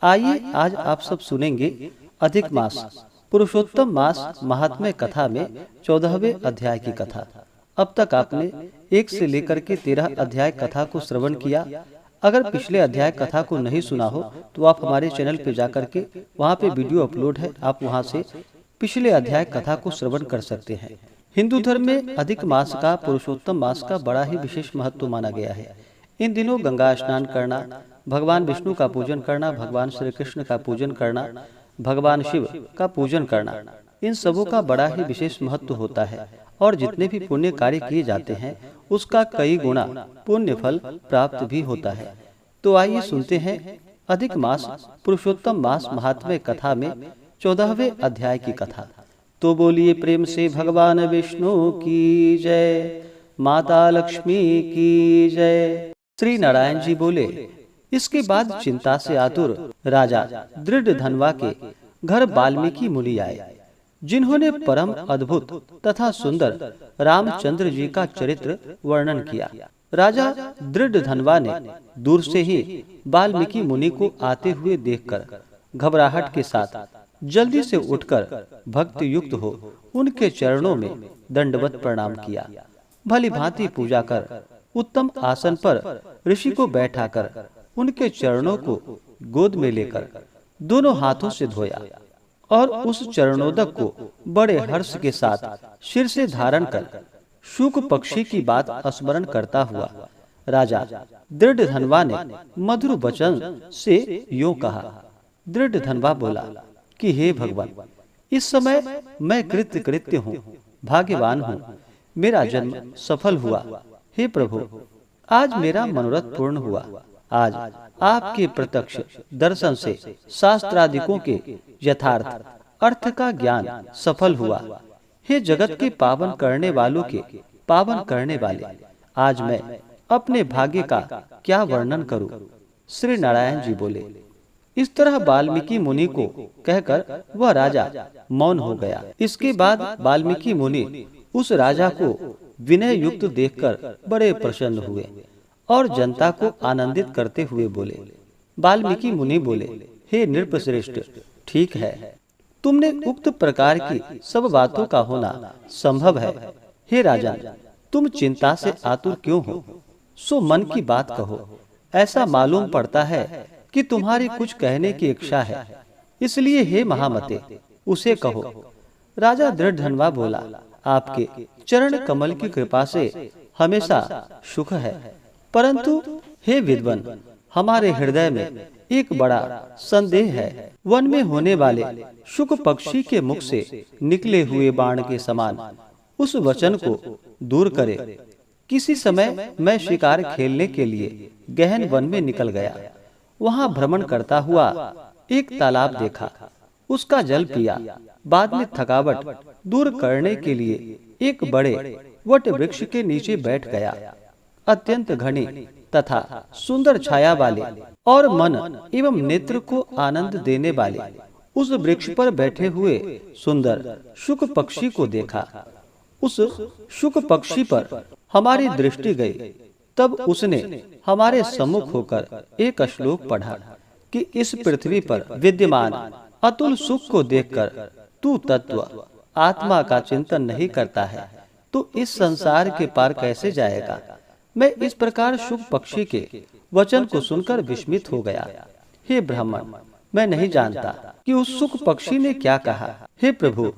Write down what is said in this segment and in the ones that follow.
आइए आज आप सब सुनेंगे अधिक मास पुरुषोत्तम मास महात्म्य कथा में 14वें अध्याय की कथा। अब तक आपने 1 से लेकर के 13 अध्याय कथा को श्रवण किया। अगर पिछले अध्याय कथा को नहीं सुना हो तो आप हमारे चैनल पे जाकर के वहाँ पे वीडियो अपलोड है, आप वहाँ से पिछले अध्याय कथा को श्रवण कर सकते हैं। हिंदू धर्म में अधिक मास का पुरुषोत्तम मास का बड़ा ही विशेष महत्व माना गया है। इन दिनों गंगा स्नान करना, भगवान विष्णु का पूजन करना, भगवान श्री कृष्ण का पूजन करना, भगवान शिव का पूजन करना, इन सबों का बड़ा ही विशेष महत्व होता है। और जितने भी पुण्य कार्य किए जाते हैं उसका कई गुना पुण्य फल प्राप्त भी होता है। तो आइए सुनते हैं अधिक मास पुरुषोत्तम मास महात्म्य कथा में 14वें अध्याय की कथा। तो बोलिए प्रेम से भगवान विष्णु की जय, माता लक्ष्मी की जय। श्री नारायण जी बोले, इसके बाद चिंता से आतुर राजा दृढ़धनवा के घर वाल्मीकि मुनि आए, जिन्होंने परम अद्भुत तथा सुंदर रामचंद्र जी का चरित्र वर्णन किया। राजा दृढ़धनवा ने दूर से ही वाल्मीकि मुनि को आते हुए देखकर घबराहट के साथ जल्दी से उठकर भक्ति युक्त हो उनके चरणों में दंडवत प्रणाम किया। भली भांति पूजा कर उत्तम आसन पर ऋषि को बैठाकर उनके चरणों को गोद में लेकर दोनों हाथों से धोया और उस चरणोदक को बड़े हर्ष के साथ सिर से धारण कर शुक पक्षी की बात स्मरण करता हुआ राजा दृढ़धनवा ने मधुर वचन से यूं कहा। दृढ़धनवा बोला कि हे भगवान, इस समय मैं कृत्य हूँ, भाग्यवान हूँ, मेरा जन्म सफल हुआ। हे प्रभु, आज मेरा मनोरथ पूर्ण हुआ। आज आपके प्रत्यक्ष दर्शन से शास्त्रादिकों के यथार्थ अर्थ का ज्ञान सफल हुआ। हे जगत के पावन करने वालों के पावन करने वाले, आज मैं अपने भाग्य का क्या वर्णन करूं। श्री नारायण जी बोले। इस तरह वाल्मीकि मुनि को कहकर वह राजा मौन हो गया। इसके बाद वाल्मीकि मुनि उस राजा को विनय युक्त देखकर बड़े प्रसन्न हुए और जनता को आनंदित करते हुए बोले। वाल्मीकि मुनि बोले, हे नृपश्रेष्ठ, ठीक है, तुमने उक्त प्रकार की सब बातों का होना संभव है। हे राजन, तुम चिंता से आतुर क्यों हो? सो मन की बात कहो। ऐसा मालूम पड़ता है कि तुम्हारी कुछ कहने की इच्छा है, इसलिए हे महामते उसे कहो। राजा दृढ़धनवा बोला, आपके चरण कमल की कृपा से हमेशा सुख है, परंतु हे विद्वान, हमारे हृदय में एक बड़ा संदेह है। वन में होने वाले शुक पक्षी के मुख से निकले हुए बाण के समान उस वचन को दूर करे। किसी समय मैं शिकार खेलने के लिए गहन वन में निकल गया। वहां भ्रमण करता हुआ एक तालाब देखा, उसका जल पिया। बाद में थकावट दूर करने के लिए एक बड़े वट वृक्ष के नीचे बैठ गया। अत्यंत घनी तथा सुंदर छाया वाले और मन एवं नेत्र को आनंद देने वाले उस वृक्ष पर बैठे हुए सुंदर शुक पक्षी को देखा। उस शुक पक्षी पर हमारी दृष्टि गई। तब उसने हमारे सम्मुख होकर एक श्लोक पढ़ा कि इस पृथ्वी पर विद्यमान अतुल सुख को देखकर तू तत्व आत्मा का चिंतन नहीं करता है तो इस संसार के पार कैसे जाएगा। मैं इस प्रकार शुक पक्षी के वचन को सुनकर विस्मित हो गया। हे ब्राह्मण, मैं नहीं जानता कि उस शुक पक्षी ने क्या कहा। हे प्रभु,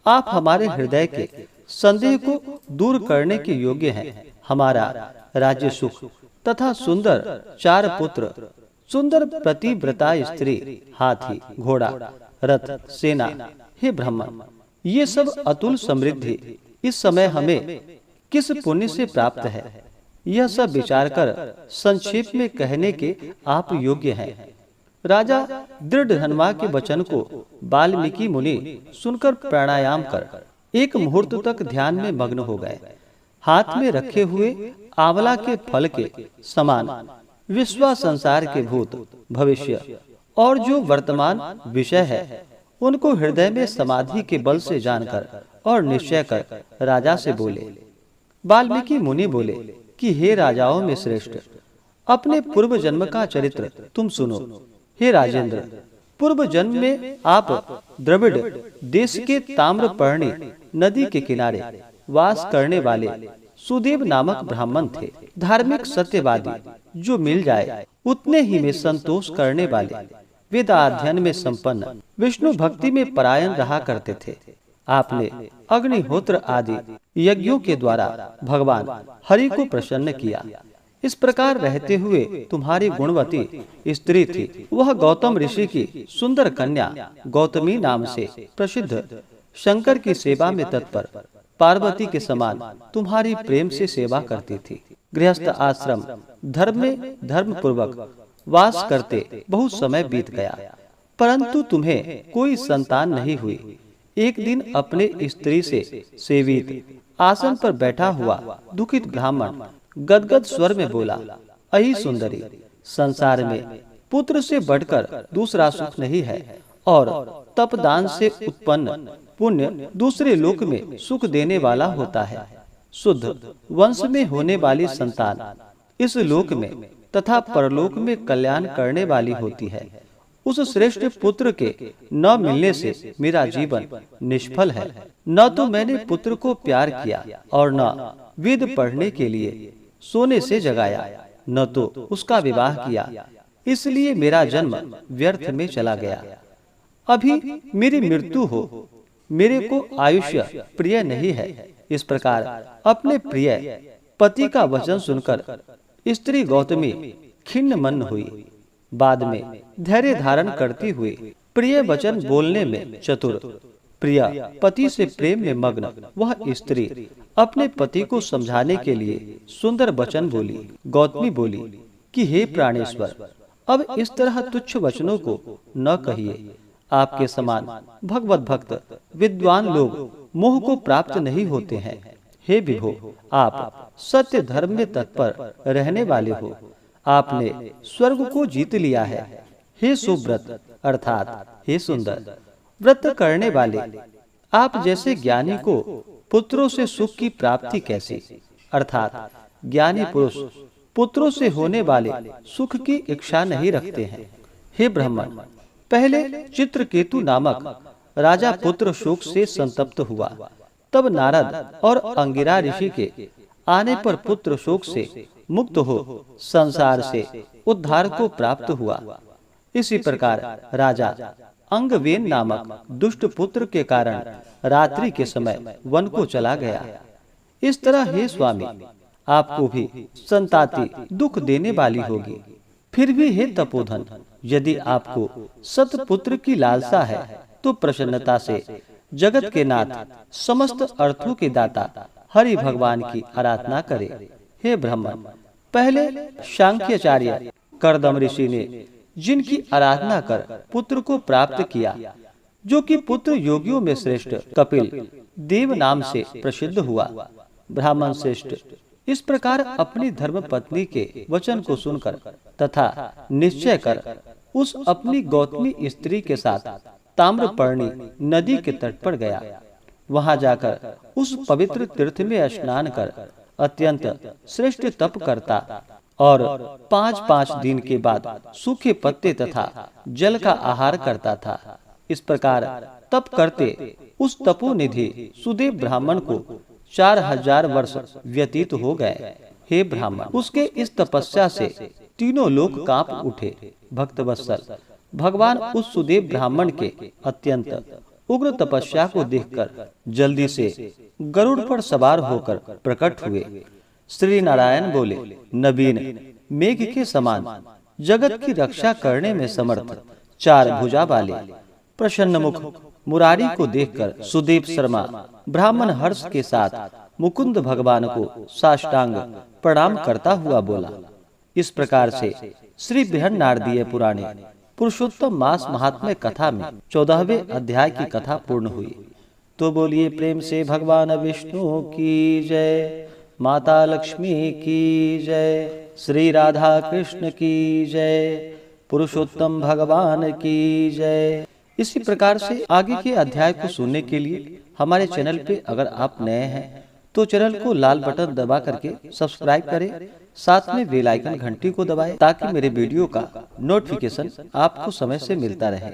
आप हमारे हृदय के संदेह को दूर करने के योग्य हैं। हमारा राज्य सुख तथा सुंदर 4 पुत्र, सुंदर प्रतिव्रता स्त्री, हाथी, घोड़ा, रथ, सेना, हे ब्राह्मण, ये सब अतुल समृद्धि इस समय हमें किस पुण्य से प्राप्त है, यह सब विचार कर संक्षेप में कहने के आप योग्य हैं। राजा दृढ़धनवा के वचन को वाल्मीकि मुनि सुनकर प्राणायाम कर एक मुहूर्त तक ध्यान में मग्न हो गए। हाथ में रखे हुए आंवला के फल के समान विश्व संसार के भूत, भविष्य और जो वर्तमान विषय है उनको हृदय में समाधि के बल से जानकर और निश्चय कर राजा से बोले। वाल्मीकि मुनि बोले कि हे राजाओं में श्रेष्ठ, अपने पूर्व जन्म का चरित्र तुम सुनो। हे राजेंद्र, पूर्व जन्म में आप द्रविड़ देश के ताम्रपर्णी नदी के किनारे वास करने वाले सुदेव नामक ब्राह्मण थे। धार्मिक सत्यवादी, जो मिल जाए उतने ही में संतोष करने वाले, वेदाध्ययन में संपन्न, विष्णु भक्ति में परायण रहा करते थे। आपने अग्निहोत्र आदि यज्ञों के द्वारा भगवान हरि को प्रसन्न किया। इस प्रकार रहते हुए तुम्हारी गुणवती स्त्री थी। वह गौतम ऋषि की सुंदर कन्या गौतमी नाम से प्रसिद्ध शंकर की सेवा में तत्पर, पार्वती के समान तुम्हारी प्रेम से सेवा करती थी। गृहस्थ आश्रम धर्म में धर्म पूर्वक वास करते बहुत समय बीत गया, परंतु तुम्हें कोई संतान नहीं हुई। एक दिन अपने स्त्री से सेवित आसन पर बैठा हुआ दुखित ब्राह्मण गदगद स्वर में बोला, अहि सुंदरी, संसार में पुत्र से बढ़कर दूसरा सुख नहीं है, और तपदान से उत्पन्न पुण्य दूसरे लोक में सुख देने वाला होता है। शुद्ध वंश में होने वाली संतान इस लोक में तथा परलोक में कल्याण करने वाली होती है। उस श्रेष्ठ पुत्र के न मिलने से मेरा जीवन निष्फल है। न तो मैंने पुत्र को प्यार किया और न वेद पढ़ने के लिए सोने से जगाया, न तो उसका विवाह किया, इसलिए मेरा जन्म व्यर्थ में चला गया। अभी मेरी मृत्यु हो, मेरे को आयुष्य प्रिय नहीं है। इस प्रकार अपने प्रिय पति का वचन सुनकर स्त्री गौतमी खिन्न मन हुई। बाद में धैर्य धारण करती हुई प्रिय वचन बोलने में चतुर, प्रिय पति से प्रेम में मग्न वह स्त्री अपने पति को समझाने के लिए सुंदर वचन बोली। गौतमी बोली कि हे प्राणेश्वर, अब इस तरह तुच्छ वचनों को न कहिए। आपके समान भगवत भक्त विद्वान लोग मोह को प्राप्त नहीं होते हैं। हे विभो, आप सत्य धर्म में तत्पर रहने वाले हो। आपने स्वर्ग को जीत लिया है। हे सुव्रत अर्थात हे सुंदर व्रत करने वाले, आप जैसे ज्ञानी को पुत्रों से सुख की प्राप्ति कैसी, अर्थात ज्ञानी पुरुष पुत्रों से होने वाले सुख की इच्छा नहीं रखते हैं। हे ब्राह्मण, पहले चित्रकेतु नामक राजा पुत्र शोक से संतप्त हुआ, तब नारद और अंगिरा ऋषि के आने पर पुत्र शोक से मुक्त हो संसार से उद्धार को प्राप्त हुआ। इसी प्रकार राजा अंगवेन नामक दुष्ट पुत्र के कारण रात्रि के समय वन को चला गया। इस तरह हे स्वामी, आपको भी संताति दुख देने वाली होगी। फिर भी हे तपोधन, यदि आपको सतपुत्र की लालसा है तो प्रसन्नता से जगत के नाथ समस्त अर्थों के दाता हरि भगवान की आराधना करे। हे ब्राह्मण, पहले सांख्याचार्य कर्दम ऋषि ने जिनकी आराधना कर पुत्र को प्राप्त किया, जो कि पुत्र योगियों में श्रेष्ठ कपिल देव नाम से प्रसिद्ध हुआ। ब्राह्मण श्रेष्ठ इस प्रकार अपनी धर्म पत्नी के वचन को सुनकर तथा निश्चय कर उस अपनी गौतमी स्त्री के साथ ताम्रपर्णी नदी के तट पर गया। वहां जाकर उस पवित्र तीर्थ में स्नान कर अत्यंत श्रेष्ठ तप करता और 5-5 दिन के बाद सूखे पत्ते तथा जल का आहार करता था। इस प्रकार तप करते उस तपोनिधि सुदेव ब्राह्मण को 4000 वर्ष व्यतीत हो गए। हे ब्राह्मण, उसके इस तपस्या से तीनों लोक कांप उठे। भक्तवत्सल भगवान उस सुदेव ब्राह्मण के अत्यंत उग्र तपस्या को देखकर जल्दी से गरुड़ पर सवार होकर प्रकट हुए। श्री नारायण बोले, नवीन मेघ के समान जगत की रक्षा करने में समर्थ 4 भुजा वाले प्रसन्न मुख मुरारी को देखकर सुदेव शर्मा ब्राह्मण हर्ष के साथ मुकुंद भगवान को साष्टांग प्रणाम करता हुआ बोला। इस प्रकार से श्री बृहन्नारदीय पुराणे पुरुषोत्तम मास महात्म्य कथा में 14वें अध्याय की कथा पूर्ण हुई। तो बोलिए प्रेम से भगवान विष्णु की जय, माता लक्ष्मी की जय, श्री राधा कृष्ण की जय, पुरुषोत्तम भगवान की जय। इसी प्रकार से आगे के अध्याय को सुनने के लिए हमारे चैनल पे अगर आप नए हैं तो चैनल को लाल बटन दबा करके सब्सक्राइब करें, साथ में बेल आइकन घंटी को दबाएं ताकि मेरे वीडियो का नोटिफिकेशन आपको समय से मिलता रहे।